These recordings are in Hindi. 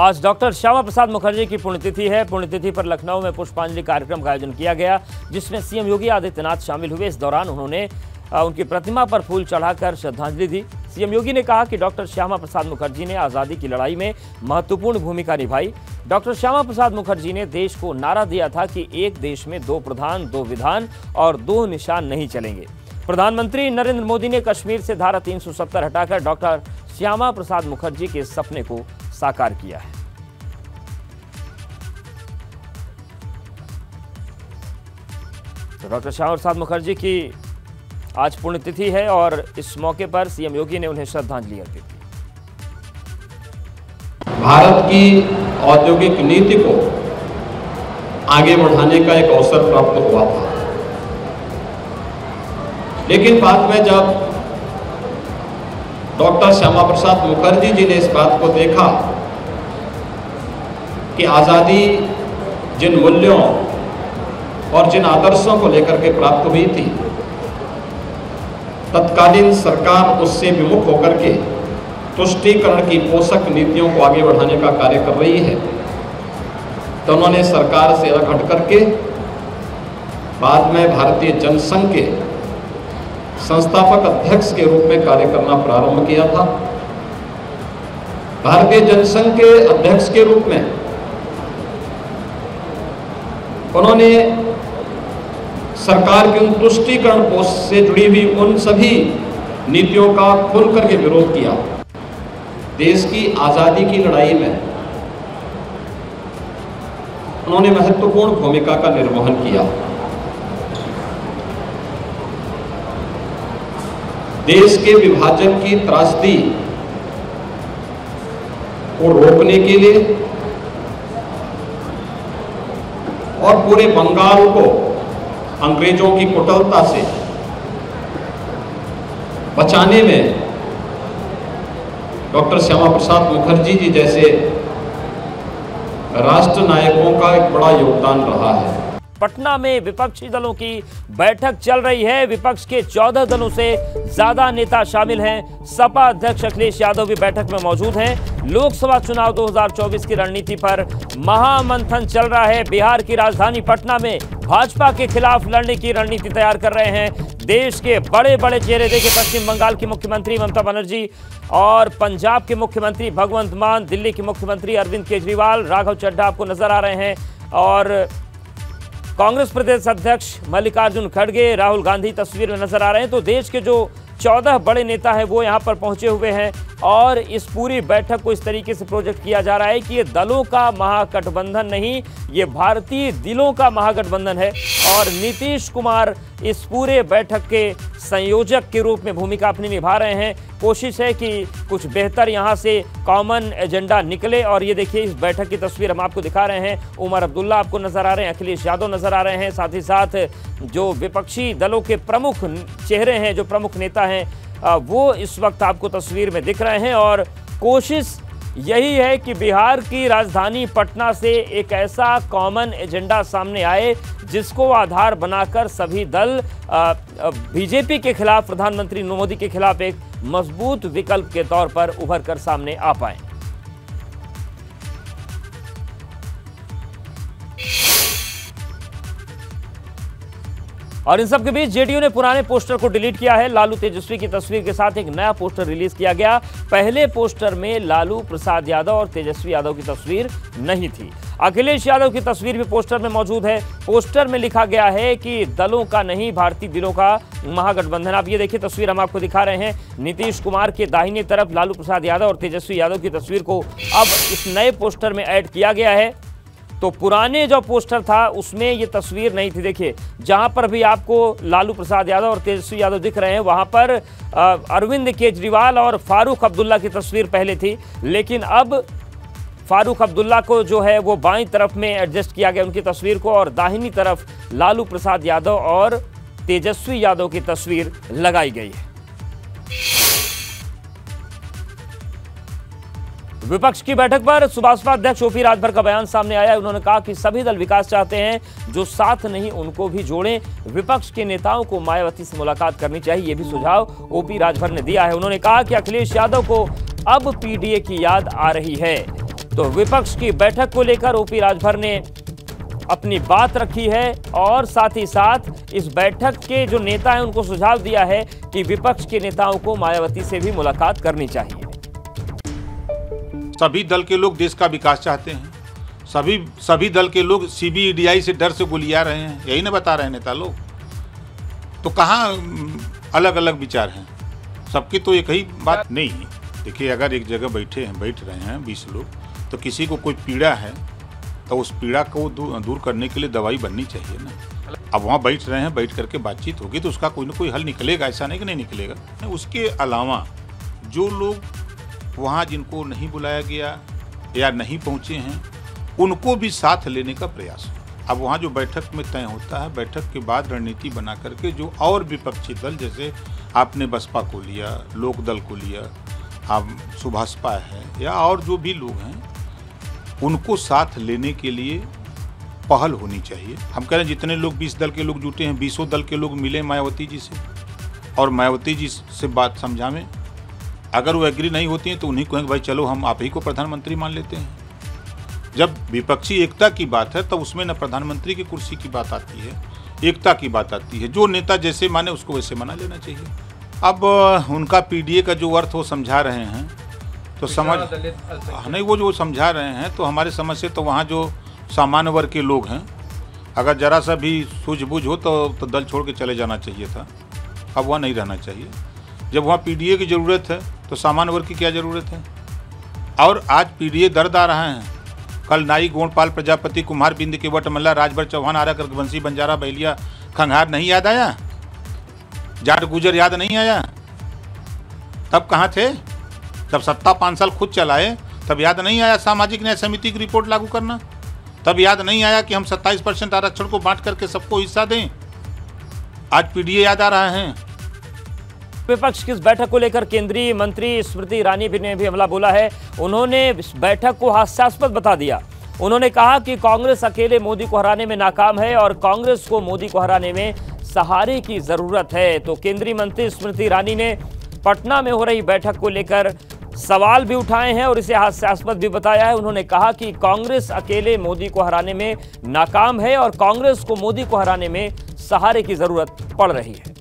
आज डॉक्टर श्यामा प्रसाद मुखर्जी की पुण्यतिथि है। पुण्यतिथि पर लखनऊ में पुष्पांजलि कार्यक्रम का आयोजन किया गया, जिसमें सीएम योगी आदित्यनाथ शामिल हुए। इस दौरान उन्होंने उनकी प्रतिमा पर फूल चढ़ाकर श्रद्धांजलि दी। सीएम योगी ने कहा कि डॉक्टर श्यामा प्रसाद मुखर्जी ने आज़ादी की लड़ाई में महत्वपूर्ण भूमिका निभाई। डॉक्टर श्यामा प्रसाद मुखर्जी ने देश को नारा दिया था कि एक देश में 2 प्रधान, 2 विधान और 2 निशान नहीं चलेंगे। प्रधानमंत्री नरेंद्र मोदी ने कश्मीर से धारा 370 हटाकर डॉक्टर श्यामा प्रसाद मुखर्जी के सपने को साकार किया है। तो डॉक्टर श्यामा प्रसाद मुखर्जी की आज पुण्यतिथि है और इस मौके पर सीएम योगी ने उन्हें श्रद्धांजलि अर्पित की। भारत की औद्योगिक नीति को आगे बढ़ाने का एक अवसर प्राप्त हुआ था, लेकिन बाद में जब डॉक्टर श्यामा प्रसाद मुखर्जी जी ने इस बात को देखा कि आज़ादी जिन मूल्यों और जिन आदर्शों को लेकर के प्राप्त हुई थी, तत्कालीन सरकार उससे विमुख होकर के तुष्टीकरण की पोषक नीतियों को आगे बढ़ाने का कार्य कर रही है, तो उन्होंने सरकार से अलग हट करके बाद में भारतीय जनसंघ के संस्थापक अध्यक्ष के रूप में कार्य करना प्रारंभ किया था। भारतीय जनसंघ के अध्यक्ष के रूप में उन्होंने सरकार के उन तुष्टीकरण कोष से जुड़ी हुई उन सभी नीतियों का खुल करके विरोध किया। देश की आज़ादी की लड़ाई में उन्होंने महत्वपूर्ण भूमिका का निर्वहन किया। देश के विभाजन की त्रासदी को रोकने के लिए और पूरे बंगाल को अंग्रेजों की कुटिलता से बचाने में डॉक्टर श्यामा प्रसाद मुखर्जी जी जैसे राष्ट्र नायकों का एक बड़ा योगदान रहा है। पटना में विपक्षी दलों की बैठक चल रही है। विपक्ष के 14 दलों से ज्यादा नेता शामिल हैं। सपा अध्यक्ष अखिलेश यादव भी बैठक में मौजूद हैं। लोकसभा चुनाव 2024 की रणनीति पर महामंथन चल रहा है। बिहार की राजधानी पटना में भाजपा के खिलाफ लड़ने की रणनीति तैयार कर रहे हैं। देश के बड़े बड़े चेहरे देखे, पश्चिम बंगाल की मुख्यमंत्री ममता बनर्जी और पंजाब के मुख्यमंत्री भगवंत मान, दिल्ली के मुख्यमंत्री अरविंद केजरीवाल, राघव चड्ढा आपको नजर आ रहे हैं और कांग्रेस प्रदेश अध्यक्ष मल्लिकार्जुन खड़गे, राहुल गांधी तस्वीर में नजर आ रहे हैं। तो देश के जो 14 बड़े नेता हैं वो यहां पर पहुंचे हुए हैं और इस पूरी बैठक को इस तरीके से प्रोजेक्ट किया जा रहा है कि ये दलों का महागठबंधन नहीं, ये भारतीय दिलों का महागठबंधन है। और नीतीश कुमार इस पूरे बैठक के संयोजक के रूप में भूमिका अपनी निभा रहे हैं। कोशिश है कि कुछ बेहतर यहाँ से कॉमन एजेंडा निकले। और ये देखिए, इस बैठक की तस्वीर हम आपको दिखा रहे हैं। उमर अब्दुल्ला आपको नजर आ रहे हैं, अखिलेश यादव नजर आ रहे हैं, साथ ही साथ जो विपक्षी दलों के प्रमुख चेहरे हैं, जो प्रमुख नेता हैं, वो इस वक्त आपको तस्वीर में दिख रहे हैं। और कोशिश यही है कि बिहार की राजधानी पटना से एक ऐसा कॉमन एजेंडा सामने आए जिसको आधार बनाकर सभी दल बीजेपी के खिलाफ, प्रधानमंत्री मोदी के खिलाफ एक मजबूत विकल्प के तौर पर उभर कर सामने आ पाए। और इन सब के बीच जेडीयू ने पुराने पोस्टर को डिलीट किया है। लालू तेजस्वी की तस्वीर के साथ एक नया पोस्टर रिलीज किया गया। पहले पोस्टर में लालू प्रसाद यादव और तेजस्वी यादव की तस्वीर नहीं थी। अखिलेश यादव की तस्वीर भी पोस्टर में मौजूद है। पोस्टर में लिखा गया है कि दलों का नहीं, भारतीय दिलों का महागठबंधन। आप ये देखिए, तस्वीर हम आपको दिखा रहे हैं। नीतीश कुमार के दाहिनी तरफ लालू प्रसाद यादव और तेजस्वी यादव की तस्वीर को अब इस नए पोस्टर में ऐड किया गया है। तो पुराने जो पोस्टर था उसमें ये तस्वीर नहीं थी। देखिए, जहां पर भी आपको लालू प्रसाद यादव और तेजस्वी यादव दिख रहे हैं, वहां पर अरविंद केजरीवाल और फारूक अब्दुल्ला की तस्वीर पहले थी, लेकिन अब फारूक अब्दुल्ला को जो है वो बाईं तरफ में एडजस्ट किया गया उनकी तस्वीर को, और दाहिनी तरफ लालू प्रसाद यादव और तेजस्वी यादव की तस्वीर लगाई गई है। विपक्ष की बैठक पर सुभाषपा अध्यक्ष ओपी राजभर का बयान सामने आया। उन्होंने कहा कि सभी दल विकास चाहते हैं, जो साथ नहीं उनको भी जोड़ें। विपक्ष के नेताओं को मायावती से मुलाकात करनी चाहिए, ये भी सुझाव ओपी राजभर ने दिया है। उन्होंने कहा कि अखिलेश यादव को अब पीडीए की याद आ रही है। तो विपक्ष की बैठक को लेकर ओपी राजभर ने अपनी बात रखी है और साथ ही साथ इस बैठक के जो नेता हैं उनको सुझाव दिया है कि विपक्ष के नेताओं को मायावती से भी मुलाकात करनी चाहिए। सभी दल के लोग देश का विकास चाहते हैं, सभी दल के लोग सीबीआई से डर से गोलियां रहे हैं, यही ना बता रहे हैं नेता लोग। तो कहाँ अलग अलग विचार हैं, सबकी तो एक ही बात नहीं है। देखिए, अगर एक जगह बैठ रहे हैं 20 लोग, तो किसी को कोई पीड़ा है तो उस पीड़ा को दूर करने के लिए दवाई बननी चाहिए ना। अब वहाँ बैठ रहे हैं, बैठ करके बातचीत होगी तो उसका कोई ना कोई हल निकलेगा, ऐसा नहीं कि नहीं निकलेगा। उसके अलावा जो लोग वहाँ जिनको नहीं बुलाया गया या नहीं पहुँचे हैं, उनको भी साथ लेने का प्रयास। अब वहाँ जो बैठक में तय होता है, बैठक के बाद रणनीति बना करके जो और विपक्षी दल, जैसे आपने बसपा को लिया, लोक दल को लिया, आप सुभाषपा है या और जो भी लोग हैं, उनको साथ लेने के लिए पहल होनी चाहिए। हम कह रहे हैं जितने लोग 20 दल के लोग जुटे हैं, 20 दल के लोग मिले मायावती जी से और मायावती जी से बात समझावें। अगर वो एग्री नहीं होती हैं तो उन्हीं कहेंगे भाई चलो हम आप ही को प्रधानमंत्री मान लेते हैं। जब विपक्षी एकता की बात है तब उसमें न प्रधानमंत्री की कुर्सी की बात आती है, एकता की बात आती है। जो नेता जैसे माने उसको वैसे मना लेना चाहिए। अब उनका पीडीए का जो अर्थ वो समझा रहे हैं तो समझ नहीं, वो जो समझा रहे हैं तो हमारे समझ से तो वहाँ जो सामान्य वर्ग के लोग हैं, अगर जरा सा भी सूझबूझ हो तो दल छोड़ के चले जाना चाहिए था। अब वहाँ नहीं रहना चाहिए। जब वहाँ पीडीए की ज़रूरत है तो सामान्य वर्ग की क्या ज़रूरत है। और आज पीडीए दर्द आ रहे हैं। कल नाई, गोंडपाल, प्रजापति, कुम्हार, बिंद के वट, मल्ला, राजभर, चौहान, आरा, करकवंशी, बंजारा, बहलिया, खंघार नहीं याद आया? जाट गुजर याद नहीं आया? तब कहाँ थे? जब सत्ता 5 साल खुद चलाए तब याद नहीं आया सामाजिक न्याय समिति की रिपोर्ट लागू करना? तब याद नहीं आया कि हम 27% आरक्षण को बांट करके सबको हिस्सा दें? आज पीडीए याद आ रहा है। विपक्ष की इस बैठक को लेकर केंद्रीय मंत्री स्मृति ईरानी ने भी हमला बोला है। उन्होंने इस बैठक को हास्यास्पद बता दिया। उन्होंने कहा कि कांग्रेस अकेले मोदी को हराने में नाकाम है और कांग्रेस को मोदी को हराने में सहारे की जरूरत है। तो केंद्रीय मंत्री स्मृति ईरानी ने पटना में हो रही बैठक को लेकर सवाल भी उठाए हैं और इसे हास्यास्पद भी बताया है। उन्होंने कहा कि कांग्रेस अकेले मोदी को हराने में नाकाम है और कांग्रेस को मोदी को हराने में सहारे की जरूरत पड़ रही है।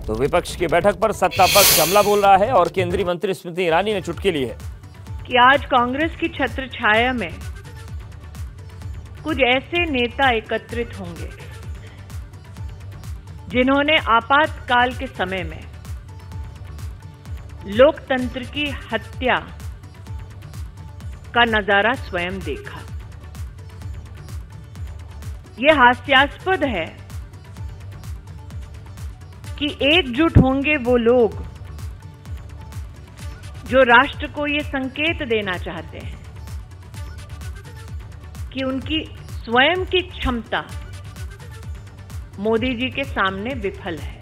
तो विपक्ष की बैठक पर सत्ता पक्ष हमला बोल रहा है और केंद्रीय मंत्री स्मृति ईरानी ने चुटकी ली है कि आज कांग्रेस की छत्र छाया में कुछ ऐसे नेता एकत्रित होंगे जिन्होंने आपातकाल के समय में लोकतंत्र की हत्या का नजारा स्वयं देखा। यह हास्यास्पद है कि एकजुट होंगे वो लोग जो राष्ट्र को ये संकेत देना चाहते हैं कि उनकी स्वयं की क्षमता मोदी जी के सामने विफल है।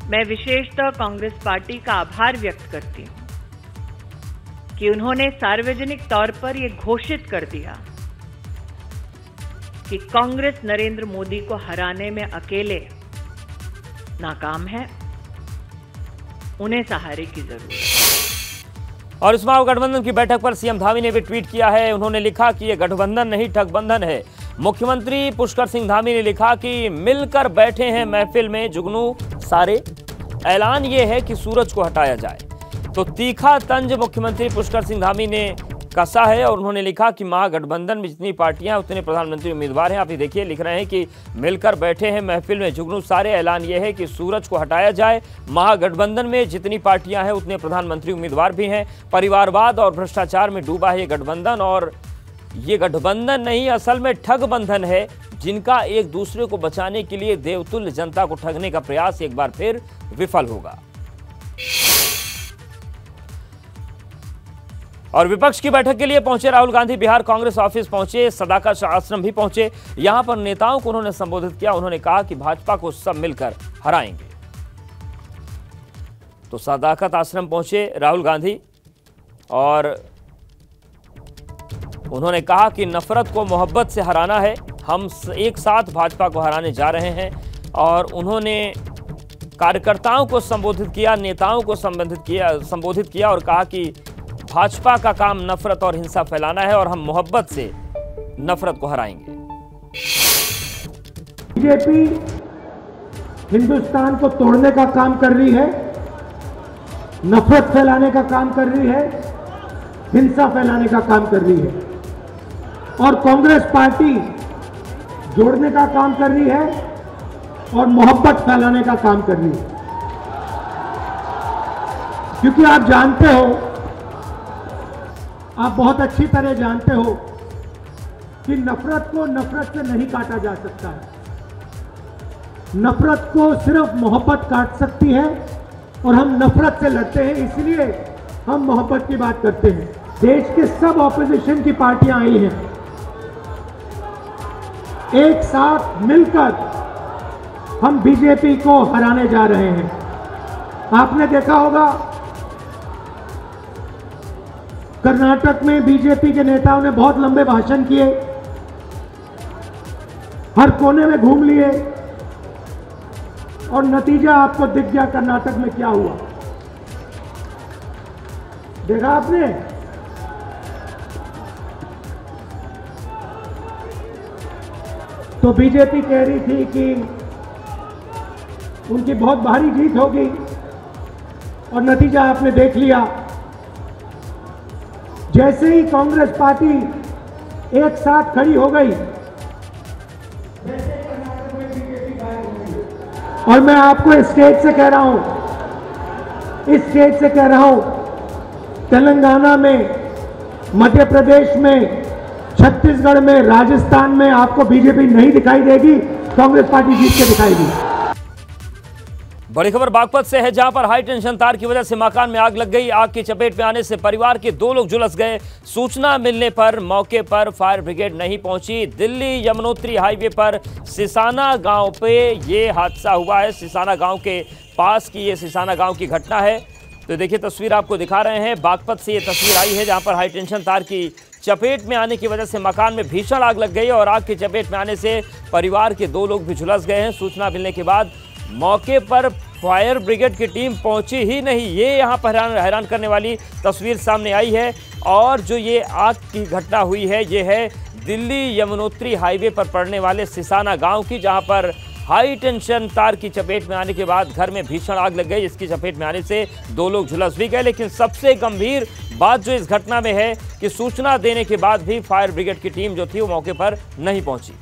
मैं विशेषतः कांग्रेस पार्टी का आभार व्यक्त करती हूं कि उन्होंने सार्वजनिक तौर पर यह घोषित कर दिया कि कांग्रेस नरेंद्र मोदी को हराने में अकेले नाकाम है, उन्हें सहारे की जरूरत है। और इस महागठबंधन की बैठक पर सीएम धामी ने भी ट्वीट किया है। उन्होंने लिखा कि यह गठबंधन नहीं ठगबंधन है। मुख्यमंत्री पुष्कर सिंह धामी ने लिखा कि मिलकर बैठे हैं महफिल में जुगनू सारे, ऐलान यह है कि सूरज को हटाया जाए। तो तीखा तंज मुख्यमंत्री पुष्कर सिंह धामी ने कसा है और उन्होंने लिखा कि महागठबंधन में जितनी पार्टियां उतने प्रधानमंत्री उम्मीदवार हैं। आप ये देखिए, लिख रहे हैं कि मिलकर बैठे हैं महफिल में जुगनू सारे, ऐलान यह है कि सूरज को हटाया जाए। महागठबंधन में जितनी पार्टियां हैं उतने प्रधानमंत्री उम्मीदवार भी हैं। परिवारवाद और भ्रष्टाचार में डूबा है ये गठबंधन और ये गठबंधन नहीं, असल में ठग बंधन है, जिनका एक दूसरे को बचाने के लिए देवतुल्य जनता को ठगने का प्रयास एक बार फिर विफल होगा। और विपक्ष की बैठक के लिए पहुंचे राहुल गांधी बिहार कांग्रेस ऑफिस पहुंचे, सदाकत आश्रम भी पहुंचे। यहां पर नेताओं को उन्होंने संबोधित किया। उन्होंने कहा कि भाजपा को सब मिलकर हराएंगे। तो सदाकत आश्रम पहुंचे राहुल गांधी और उन्होंने कहा कि नफरत को मोहब्बत से हराना है, हम एक साथ भाजपा को हराने जा रहे हैं। और उन्होंने कार्यकर्ताओं को संबोधित किया, नेताओं को संबोधित किया और कहा कि भाजपा का काम नफरत और हिंसा फैलाना है और हम मोहब्बत से नफरत को हराएंगे। बीजेपी हिंदुस्तान को तोड़ने का काम कर रही है, नफरत फैलाने का काम कर रही है, हिंसा फैलाने का काम कर रही है और कांग्रेस पार्टी जोड़ने का काम कर रही है और मोहब्बत फैलाने का काम कर रही है। क्योंकि आप जानते हो, आप बहुत अच्छी तरह जानते हो कि नफरत को नफरत से नहीं काटा जा सकता है। नफरत को सिर्फ मोहब्बत काट सकती है और हम नफरत से लड़ते हैं, इसलिए हम मोहब्बत की बात करते हैं। देश के सब ऑपोजिशन की पार्टियां आई हैं, एक साथ मिलकर हम बीजेपी को हराने जा रहे हैं। आपने देखा होगा कर्नाटक में बीजेपी के नेताओं ने बहुत लंबे भाषण किए, हर कोने में घूम लिए और नतीजा आपको दिख गया कर्नाटक में क्या हुआ। देखा आपने? तो बीजेपी कह रही थी कि उनकी बहुत भारी जीत होगी और नतीजा आपने देख लिया। जैसे ही कांग्रेस पार्टी एक साथ खड़ी हो गई, और मैं आपको स्टेज से कह रहा हूं, इस स्टेज से कह रहा हूं, तेलंगाना में, मध्य प्रदेश में, छत्तीसगढ़ में, राजस्थान में आपको बीजेपी नहीं दिखाई देगी, कांग्रेस पार्टी जीत के दिखाएगी। बड़ी खबर बागपत से है, जहां पर हाई टेंशन तार की वजह से मकान में आग लग गई। आग की चपेट में आने से परिवार के 2 लोग झुलस गए। सूचना मिलने पर मौके पर फायर ब्रिगेड नहीं पहुंची। दिल्ली यमुनोत्री हाईवे पर सिसाना गांव पे ये हादसा हुआ है। सिसाना गांव के पास की ये सिसाना गांव की घटना है। तो देखिए तस्वीर आपको दिखा रहे हैं, बागपत से ये तस्वीर आई है, जहां पर हाई टेंशन तार की चपेट में आने की वजह से मकान में भीषण आग लग गई और आग की चपेट में आने से परिवार के 2 लोग भी झुलस गए हैं। सूचना मिलने के बाद मौके पर फायर ब्रिगेड की टीम पहुंची ही नहीं। ये यहाँ पर हैरान करने वाली तस्वीर सामने आई है। और जो ये आग की घटना हुई है, ये है दिल्ली यमुनोत्री हाईवे पर पड़ने वाले सिसाना गांव की, जहां पर हाई टेंशन तार की चपेट में आने के बाद घर में भीषण आग लग गई। इसकी चपेट में आने से 2 लोग झुलस भी गए। लेकिन सबसे गंभीर बात जो इस घटना में है कि सूचना देने के बाद भी फायर ब्रिगेड की टीम जो थी वो मौके पर नहीं पहुंची।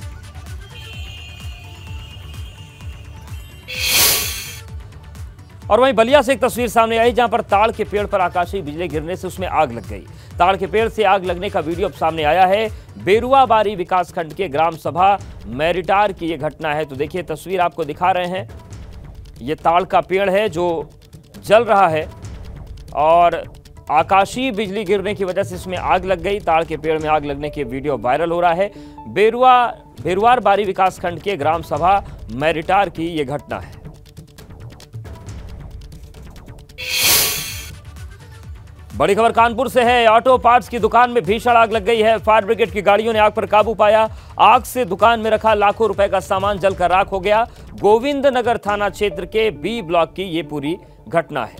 और वहीं बलिया से एक तस्वीर सामने आई, जहां पर ताड़ के पेड़ पर आकाशीय बिजली गिरने से उसमें आग लग गई। ताड़ के पेड़ से आग लगने का वीडियो अब सामने आया है। बेरुआबारी विकासखंड के ग्राम सभा मैरिटार की यह घटना है। तो देखिए तस्वीर आपको दिखा रहे हैं, ये ताड़ का पेड़ है जो जल रहा है और आकाशीय बिजली गिरने की वजह से इसमें आग लग गई। ताड़ के पेड़ में आग लगने के वीडियो वायरल हो रहा है। बेरुआबारी विकासखंड के ग्राम सभा मैरिटार की यह घटना है। बड़ी खबर कानपुर से है। ऑटो पार्ट्स की दुकान में भीषण आग लग गई है। फायर ब्रिगेड की गाड़ियों ने आग पर काबू पाया। आग से दुकान में रखा लाखों रुपए का सामान जलकर राख हो गया। गोविंद नगर थाना क्षेत्र के बी ब्लॉक की ये पूरी घटना है।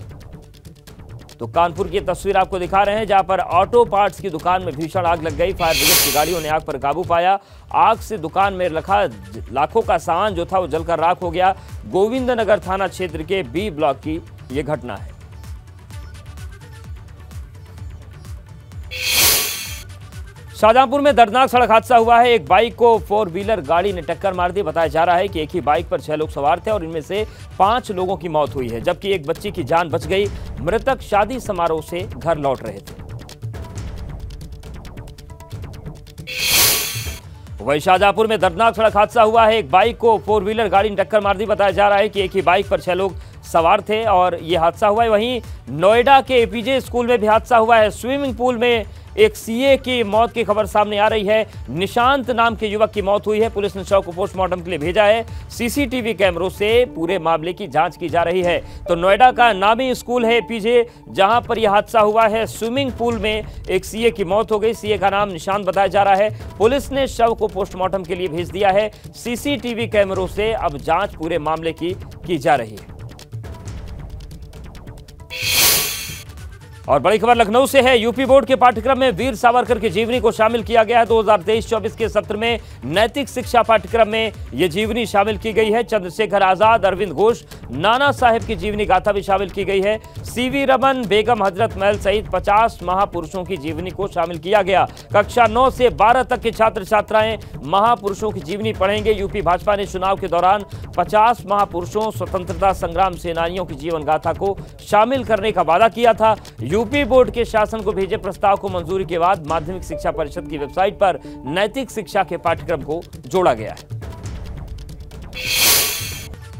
तो कानपुर की तस्वीर आपको दिखा रहे हैं, जहां पर ऑटो पार्ट्स की दुकान में भीषण आग लग गई। फायर ब्रिगेड की गाड़ियों ने आग पर काबू पाया। आग से दुकान में रखा लाखों का सामान जो था वो जलकर राख हो गया। गोविंद नगर थाना क्षेत्र के बी ब्लॉक की ये घटना है। शाहजहांपुर में दर्दनाक सड़क हादसा हुआ है। एक बाइक को 4 व्हीलर गाड़ी ने टक्कर मार दी। बताया जा रहा है कि एक ही बाइक पर 6 लोग सवार थे और इनमें से 5 लोगों की मौत हुई है, जबकि एक बच्ची की जान बच गई। मृतक शादी समारोह से घर लौट रहे थे। वहीं शाहजहांपुर में दर्दनाक सड़क हादसा हुआ है। एक बाइक को 4 व्हीलर गाड़ी ने टक्कर मार दी। बताया जा रहा है कि एक ही बाइक पर 6 लोग सवार थे और यह हादसा हुआ है। वहीं नोएडा के एपीजे स्कूल में भी हादसा हुआ है। स्विमिंग पूल में एक सीए की मौत की खबर सामने आ रही है। निशांत नाम के युवक की मौत हुई है। पुलिस ने शव को पोस्टमार्टम के लिए भेजा है। सीसीटीवी कैमरों से पूरे मामले की जांच की जा रही है। तो नोएडा का नामी स्कूल है एपीजे, जहां पर यह हादसा हुआ है। स्विमिंग पूल में एक सीए की मौत हो गई। सीए का नाम निशांत बताया जा रहा है। पुलिस ने शव को पोस्टमार्टम के लिए भेज दिया है। सीसीटीवी कैमरों से अब जांच पूरे मामले की जा रही है। और बड़ी खबर लखनऊ से है। यूपी बोर्ड के पाठ्यक्रम में वीर सावरकर की जीवनी को शामिल किया गया है। 2023-24 के सत्र में नैतिक शिक्षा पाठ्यक्रम में यह जीवनी शामिल की गई है। चंद्रशेखर आजाद, अरविंद घोष, नाना साहेब की जीवनी गाथा भी शामिल की गई है। सीवी रमन, बेगम हजरत महल सहित 50 महापुरुषों की जीवनी को शामिल किया गया। कक्षा 9 से 12 तक के छात्र छात्राएं महापुरुषों की जीवनी पढ़ेंगे। यूपी भाजपा ने चुनाव के दौरान 50 महापुरुषों, स्वतंत्रता संग्राम सेनानियों की जीवन गाथा को शामिल करने का वादा किया था। यूपी बोर्ड के शासन को भेजे प्रस्ताव को मंजूरी के बाद माध्यमिक शिक्षा परिषद की वेबसाइट पर नैतिक शिक्षा के पाठ्यक्रम को जोड़ा गया है।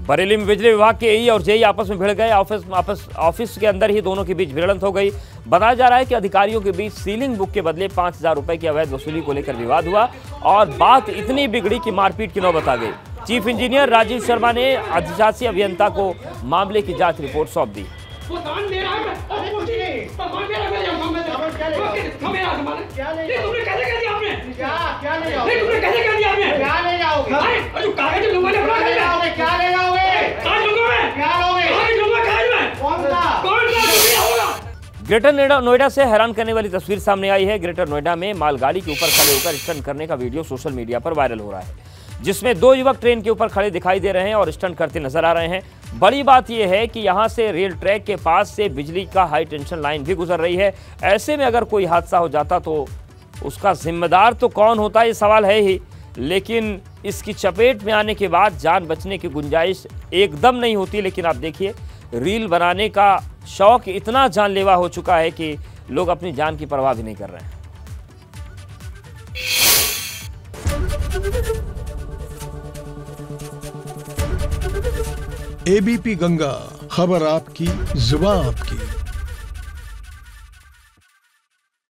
बरेली में बिजली विभाग के एई और जेई आपस में भिड़ गए। ऑफिस के अंदर ही दोनों के बीच भिड़ंत हो गई। बताया जा रहा है कि अधिकारियों के बीच सीलिंग बुक के बदले 5000 रुपए की अवैध वसूली को लेकर विवाद हुआ और बात इतनी बिगड़ी कि मारपीट की नौबत आ गई। चीफ इंजीनियर राजीव शर्मा ने अधिशासी अभियंता को मामले की जांच रिपोर्ट सौंप दी। ग्रेटर नोएडा से हैरान करने वाली तस्वीर सामने आई है। ग्रेटर नोएडा में मालगाड़ी के ऊपर खड़े होकर स्टंट करने का वीडियो सोशल मीडिया पर वायरल हो रहा है, जिसमें 2 युवक ट्रेन के ऊपर खड़े दिखाई दे रहे हैं और स्टंट करते नजर आ रहे हैं। बड़ी बात यह है कि यहां से रेल ट्रैक के पास से बिजली का हाई टेंशन लाइन भी गुजर रही है। ऐसे में अगर कोई हादसा हो जाता तो उसका जिम्मेदार तो कौन होता, ये सवाल है ही। लेकिन इसकी चपेट में आने के बाद जान बचने की गुंजाइश एकदम नहीं होती। लेकिन आप देखिए, रील बनाने का शौक इतना जानलेवा हो चुका है कि लोग अपनी जान की परवाह भी नहीं कर रहे हैं। एबीपी गंगा, खबर आपकी, जुबान आपकी।